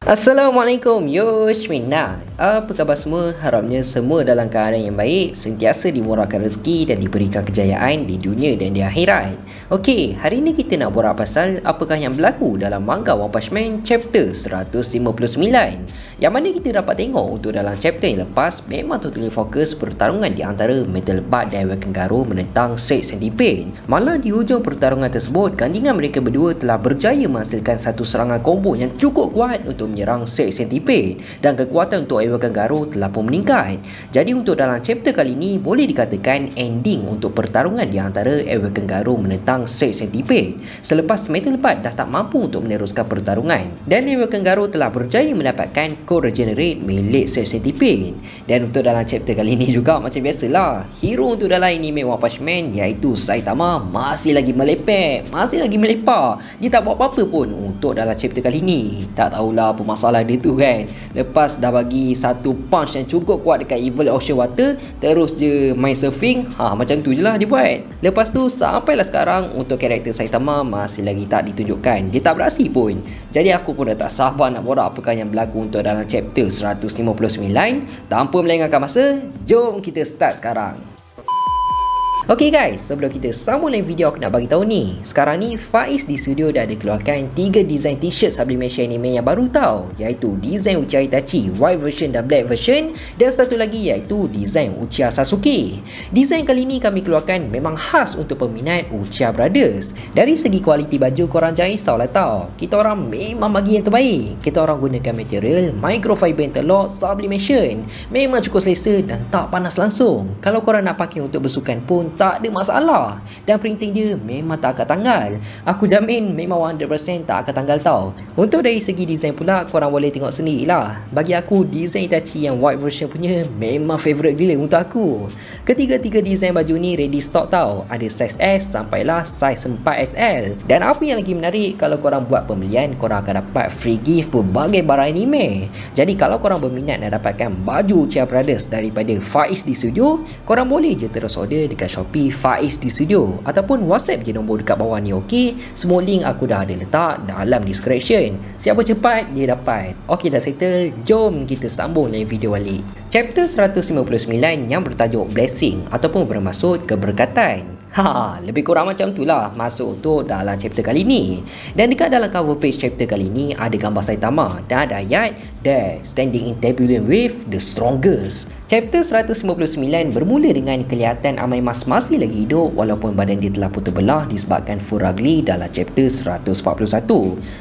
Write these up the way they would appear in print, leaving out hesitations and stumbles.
Assalamualaikum, Yoshmina. Apa khabar semua? Harapnya semua dalam keadaan yang baik, sentiasa dimurahkan rezeki dan diberikan kejayaan di dunia dan di akhirat. Okey, hari ini kita nak borak pasal apakah yang berlaku dalam manga One Punch Man chapter 159. Yang mana kita dapat tengok untuk dalam chapter yang lepas memang totally fokus pertarungan di antara Metal Butt dan Waken Garo menentang Six Centipede. Malah di hujung pertarungan tersebut, gandingan mereka berdua telah berjaya menghasilkan satu serangan combo yang cukup kuat untuk menyerang Six Centipede dan kekuatan untuk Waken Garo telah pun meningkat. Jadi untuk dalam chapter kali ini boleh dikatakan ending untuk pertarungan di antara Waken Garo menentang Six Centipede selepas Metal Butt dah tak mampu untuk meneruskan pertarungan dan Waken Garo telah berjaya mendapatkan Core Regenerate milik Six Centipede. Dan untuk dalam chapter kali ini juga macam biasalah, hero untuk dalam anime One Punch Man iaitu Saitama masih lagi melepek, masih lagi melepak. Dia tak buat apa-apa pun untuk dalam chapter kali ini. Tak tahulah apa masalah dia tu kan. Lepas dah bagi satu punch yang cukup kuat dekat Evil Ocean Water, terus je main surfing. Macam tu je lah dia buat. Lepas tu sampailah sekarang untuk karakter Saitama masih lagi tak ditunjukkan. Dia tak beraksi pun. Jadi aku pun dah tak sabar nak borak apakah yang berlaku untuk dalam chapter 159. Tanpa melengahkan masa, jom kita start sekarang. Ok guys, sebelum kita sambung lain video, aku nak bagi tahu ni. Sekarang ni Faiz di studio dah ada keluarkan 3 design t-shirt sublimation anime yang baru tau, iaitu design Uchiha Itachi white version dan black version, dan satu lagi iaitu design Uchiha Sasuke. Design kali ni kami keluarkan memang khas untuk peminat Uchiha Brothers. Dari segi kualiti baju korang jangan risau lah tau, kita orang memang bagi yang terbaik. Kita orang gunakan material microfiber interlock sublimation, memang cukup selesa dan tak panas langsung. Kalau korang nak pakai untuk bersukan pun tak ada masalah, dan printing dia memang tak akan tanggal. Aku jamin memang 100% tak akan tanggal tau. Untuk dari segi design pula, korang boleh tengok sendirilah. Bagi aku, design Itachi yang white version punya memang favourite gila untuk aku. Ketiga-tiga design baju ni ready stock tau. Ada size S sampailah size 4XL. Dan apa yang lagi menarik, kalau korang buat pembelian, korang akan dapat free gift pelbagai barang anime. Jadi kalau korang berminat nak dapatkan baju Uchiha Brothers daripada Faiz di studio, korang boleh je terus order dekat Shopee Faiz di studio ataupun WhatsApp je nombor dekat bawah ni. okey. Semua link aku dah ada letak dalam description. Siapa cepat dia dapat. Okey, dah settle, jom kita sambung lain video balik. Chapter 159 yang bertajuk Blessing ataupun bermaksud keberkatan. Lebih kurang macam tu lah masuk untuk dalam chapter kali ni. Dan dekat dalam cover page chapter kali ni ada gambar Saitama dan ada ayat There, standing in turbulent wave, the strongest. Chapter 159 bermula dengan kelihatan Amai Mas masih lagi hidup walaupun badan dia telah pun terbelah disebabkan Furagli dalam chapter 141.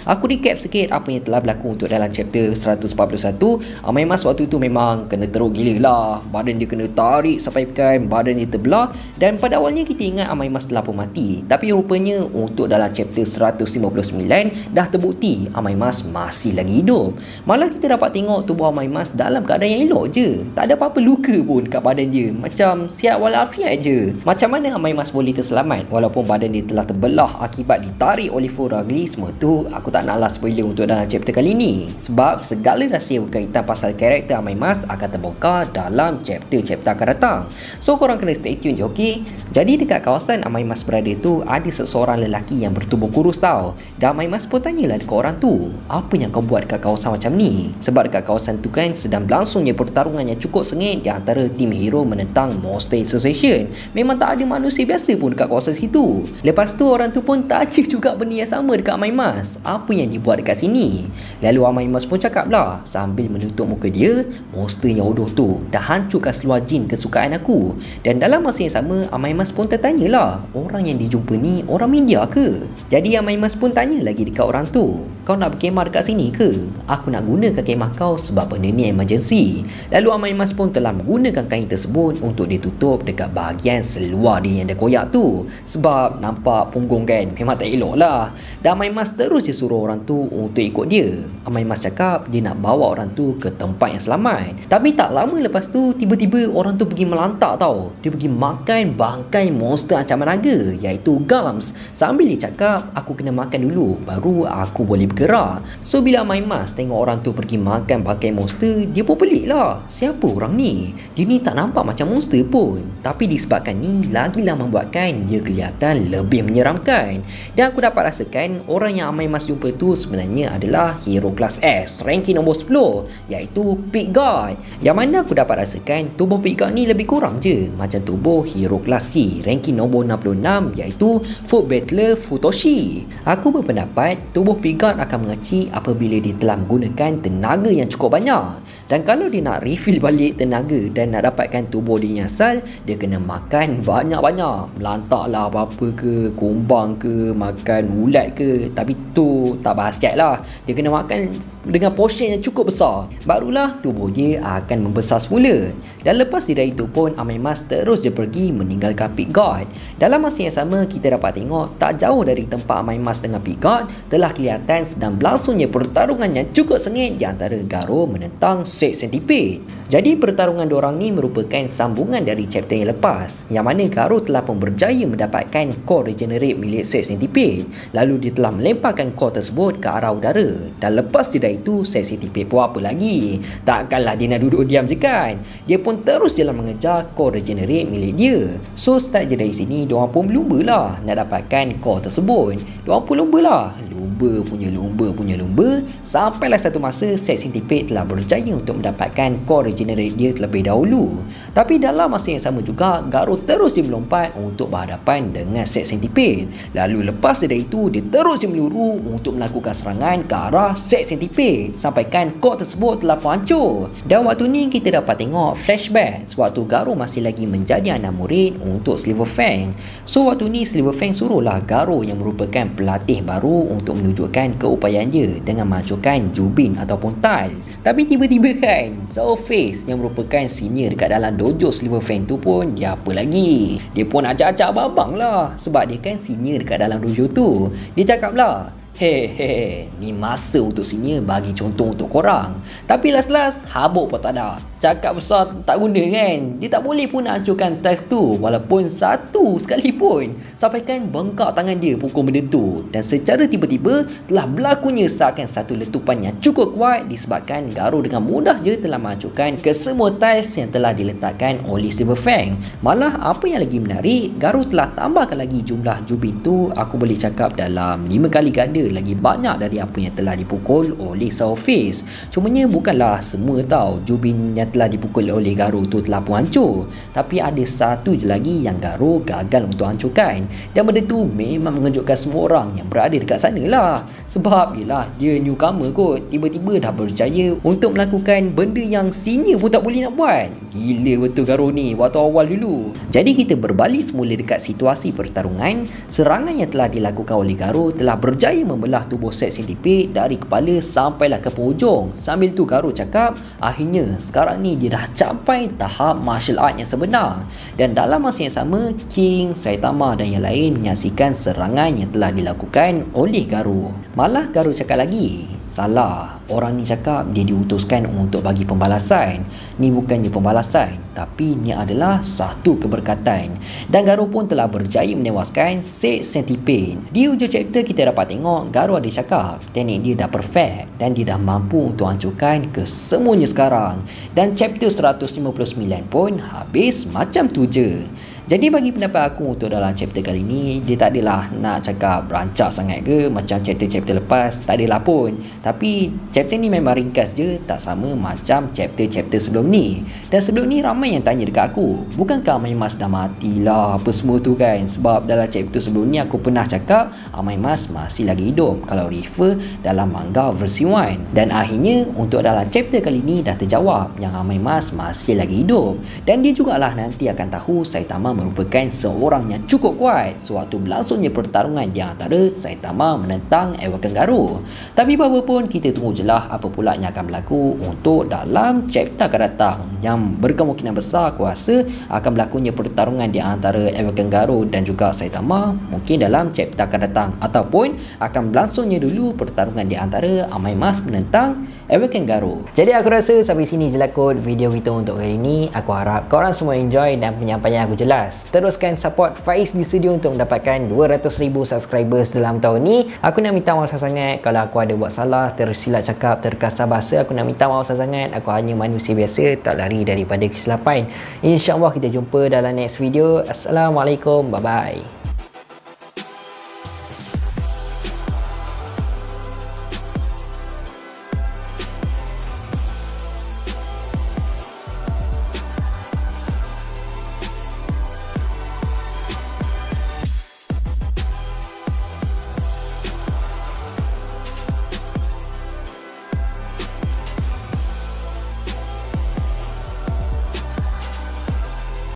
Aku recap sikit apa yang telah berlaku untuk dalam chapter 141. Amai Mas waktu tu memang kena teruk gila lah. Badan dia kena tarik sampai kan badan dia terbelah, dan pada awalnya kita ingat Amai Mas telah pun mati. Tapi rupanya untuk dalam chapter 159 dah terbukti Amai Mas masih lagi hidup. Malah kita dapat tengok tubuh Amai Mas dalam keadaan yang elok je. Tak ada apa-apa luka pun kat badan dia. Macam sihat walafiat je. Macam mana Amai Mas boleh terselamat walaupun badan dia telah terbelah akibat ditarik oleh Furagli? Semua tu aku tak naklah spoiler untuk dalam chapter kali ni. Sebab segala rahsia berkaitan pasal karakter Amai Mas akan terbongkar dalam chapter-chapter akan datang. So korang kena stay tune je, okey? Jadi dekat kawasan Amai Mas berada tu ada seseorang lelaki yang bertubuh kurus tau. Dan Amai Mas pun tanyalah dekat orang tu, apa yang kau buat dekat kawasan macam ni? Sebab dekat kawasan tu kan sedang berlangsungnya pertarungan yang cukup sengit di antara tim hero menentang Monster Association. Memang tak ada manusia biasa pun dekat kawasan situ. Lepas tu orang tu pun tanya juga benda yang sama dekat Amai Mas, apa yang dia buat dekat sini? Lalu Amai Mas pun cakap lah sambil menutup muka dia, monster yang bodoh tu dah hancurkan seluar jin kesukaan aku. Dan dalam masa yang sama Amai Mas pun tertanyalah, orang yang dijumpa ni orang media ke? Jadi Amai Mas pun tanya lagi dekat orang tu, kau nak berkemah dekat sini ke? Aku nak gunakan kemah kau sebab benda ni emergency. Lalu Amai Mas pun telah menggunakan kain tersebut untuk ditutup dekat bahagian seluar dia yang dah koyak tu. Sebab nampak punggung kan, memang tak elok lah. Dan Amai Mas terus dia suruh orang tu untuk ikut dia. Amai Mas cakap dia nak bawa orang tu ke tempat yang selamat. Tapi tak lama lepas tu, tiba-tiba orang tu pergi melantak tau. Dia pergi makan bangkai monster ancaman naga iaitu Gums. Sambil dia cakap, aku kena makan dulu baru aku boleh bergerak. So bila Amaimas tengok orang tu pergi makan pakai monster, dia pun pelik lah. Siapa orang ni? Dia ni tak nampak macam monster pun. Tapi disebabkan ni lagilah membuatkan dia kelihatan lebih menyeramkan. Dan aku dapat rasakan orang yang Amaimas jumpa tu sebenarnya adalah hero kelas S ranking nombor 10, iaitu Pig God. Yang mana aku dapat rasakan tubuh Pig God ni lebih kurang je macam tubuh hero kelas C ranking nombor 66, iaitu Foot Battler Futoshi. Aku berpendapat tubuh Pig God akan mengecil apabila dia telah menggunakan tenaga yang cukup banyak. Dan kalau dia nak refill balik tenaga dan nak dapatkan tubuh dia yang asal, dia kena makan banyak-banyak. Melantak lah apa-apa ke, kumbang ke, makan ulat ke. Tapi tu tak bahas sikit lah. Dia kena makan dengan portion yang cukup besar, barulah tubuh dia akan membesar semula. Dan lepas dari itu pun Amaimas terus je pergi meninggalkan Pig God. Dalam masa yang sama kita dapat tengok tak jauh dari tempat Amaimas dengan Pig God telah kelihatan sedang berlangsungnya pertarungan yang cukup sengit di antara Garo menentang Sex Centipede. Jadi pertarungan diorang ni merupakan sambungan dari chapter yang lepas, yang mana Garo telah pun berjaya mendapatkan core regenerate milik Sex Centipede. Lalu dia telah melemparkan core tersebut ke arah udara. Dan lepas tidak itu Sex Centipede buat apa lagi? Takkanlah dia nak duduk diam je kan? Dia pun terus jalan mengejar core regenerate milik dia. So start je dari sini diorang pun berlumba lah nak dapatkan core tersebut. Diorang pun lumba lah, lumba punya lumba, sampailah satu masa Sex Centipede telah berjaya untuk mendapatkan core regenerate dia terlebih dahulu. Tapi dalam masa yang sama juga Garo terus dia melompat untuk berhadapan dengan Sex Centipede. Lalu lepas dari itu dia terus dia meluru untuk melakukan serangan ke arah Sex Centipede sampaikan core tersebut telah pun hancur. Dan waktu ni kita dapat tengok flashback sewaktu Garo masih lagi menjadi anak murid untuk Silver Fang. So waktu ni Silver Fang suruhlah Garo yang merupakan pelatih baru untuk menunjukkan keupayaan dia dengan menghancurkan Jubin ataupun Tiles. Tapi tiba-tiba kan Soulface yang merupakan senior dekat dalam dojo Silver Fang tu pun dia apa lagi? Dia pun acak-acak abang lah sebab dia kan senior dekat dalam dojo tu. Dia cakap lah, Hehehe, ni masa untuk senior bagi contoh untuk korang. Tapi last-last habuk pun tak ada. Cakap besar tak guna kan. Dia tak boleh pun nak hancurkan test tu walaupun satu sekali pun. Sampaikan bengkak tangan dia pukul benda tu. Dan secara tiba-tiba telah berlakunya seakan satu letupan yang cukup kuat disebabkan Garo dengan mudah je telah menghancurkan kesemua test yang telah diletakkan oleh Silver Fang. Malah apa yang lagi menarik, Garo telah tambahkan lagi jumlah Jubin tu, aku boleh cakap dalam 5 kali ganda lagi banyak dari apa yang telah dipukul oleh Soulface. Cumanya bukanlah semua tau Jubin yang telah dipukul oleh Garo tu telah pun hancur. Tapi ada satu je lagi yang Garo gagal untuk hancurkan. Dan benda tu memang mengejutkan semua orang yang berada dekat sana lah. Sebab yelah dia newcomer kot, tiba-tiba dah berjaya untuk melakukan benda yang senior pun tak boleh nak buat. Gila betul Garo ni waktu awal dulu. Jadi kita berbalik semula dekat situasi pertarungan. Serangan yang telah dilakukan oleh Garo telah berjaya membelah tubuh Sex Centipede dari kepala sampailah ke penghujung. Sambil tu Garo cakap akhirnya sekarang ni dia dah capai tahap martial art yang sebenar. Dan dalam masa yang sama King, Saitama dan yang lain menyaksikan serangan yang telah dilakukan oleh Garo. Malah Garo cakap lagi, salah, orang ni cakap dia diutuskan untuk bagi pembalasan. Ni bukannya pembalasan, tapi ni adalah satu keberkatan. Dan Garo pun telah berjaya menewaskan Sex Centipede. Di hujung chapter kita dapat tengok Garo ada cakap teknik dia dah perfect dan dia dah mampu untuk hancurkan kesemuanya sekarang. Dan chapter 159 pun habis macam tu je. Jadi bagi pendapat aku untuk dalam chapter kali ni, dia tak adalah nak cakap rancak sangat ke macam chapter-chapter lepas, tak adalah pun. Tapi chapter ni memang ringkas je, tak sama macam chapter-chapter sebelum ni. Dan sebelum ni ramai yang tanya dekat aku, bukankah Amaimas dah mati lah apa semua tu kan? Sebab dalam chapter sebelum ni aku pernah cakap Amaimas masih lagi hidup kalau refer dalam manga versi 1. Dan akhirnya untuk dalam chapter kali ni dah terjawab yang Amaimas masih lagi hidup. Dan dia jugalah nanti akan tahu Saitama merupakan seorang yang cukup kuat sewaktu berlangsungnya pertarungan di antara Saitama menentang Awaken Garo. Tapi apa pun kita tunggu je lah apa pula yang akan berlaku untuk dalam chapter akan datang, yang berkemungkinan besar aku rasa akan berlakunya pertarungan di antara Awaken Garo dan juga Saitama mungkin dalam chapter akan datang, ataupun akan berlangsungnya dulu pertarungan di antara Amaimas menentang ever kangaroo. Jadi aku rasa sampai sini je lah kot video kita untuk kali ini. Aku harap korang semua enjoy dan penyampaian aku jelas. Teruskan support Faiz di studio untuk mendapatkan 200,000 subscribers dalam tahun ni. Aku nak minta maaf sangat kalau aku ada buat salah, tersilap cakap, terkasar bahasa. Aku nak minta maaf sangat. Aku hanya manusia biasa, tak lari daripada kesilapan. InsyaAllah kita jumpa dalam next video. Assalamualaikum, bye bye.